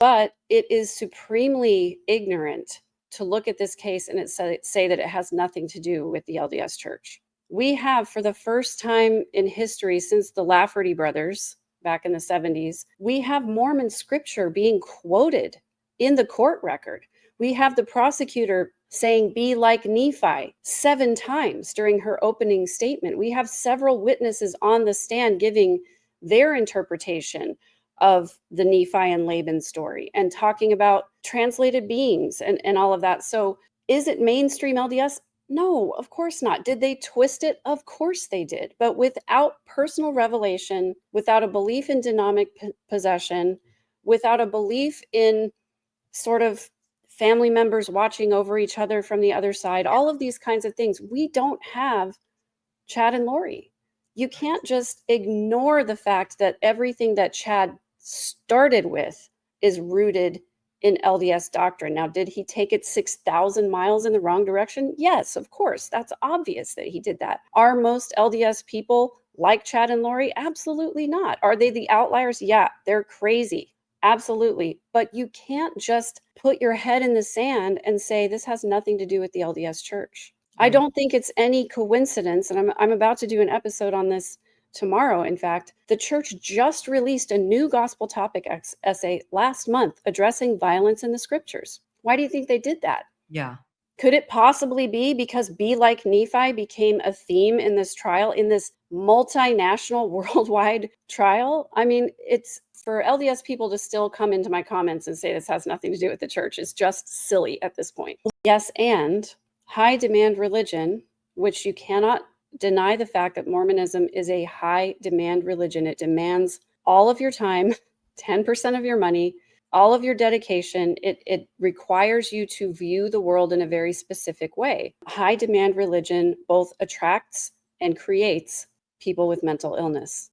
But it is supremely ignorant to look at this case and say that it has nothing to do with the LDS Church. We have, for the first time in history since the Lafferty brothers back in the 70s, we have Mormon scripture being quoted in the court record. We have the prosecutor saying, "Be like Nephi," 7 times during her opening statement. We have several witnesses on the stand giving their interpretation of the Nephi and Laban story and talking about translated beings and all of that. So is it mainstream LDS? No, of course not. Did they twist it? Of course they did. But without personal revelation, without a belief in demonic possession, without a belief in sort of family members watching over each other from the other side, all of these kinds of things, we don't have Chad and Lori. You can't just ignore the fact that everything that Chad started with is rooted in LDS doctrine. Now, did he take it 6,000 miles in the wrong direction? Yes, of course. That's obvious that he did that. Are most LDS people like Chad and Lori? Absolutely not. Are they the outliers? Yeah, they're crazy. Absolutely. But you can't just put your head in the sand and say this has nothing to do with the LDS Church. I don't think it's any coincidence, and I'm about to do an episode on this tomorrow. In fact, the church just released a new gospel topic essay last month addressing violence in the scriptures. Why do you think they did that? Yeah. Could it possibly be because Be Like Nephi became a theme in this trial, in this multinational worldwide trial? I mean, it's for LDS people to still come into my comments and say this has nothing to do with the church is just silly at this point. Yes, and high demand religion, which you cannot deny the fact that Mormonism is a high demand religion. It demands all of your time, 10% of your money, all of your dedication. It requires you to view the world in a very specific way. High demand religion both attracts and creates people with mental illness.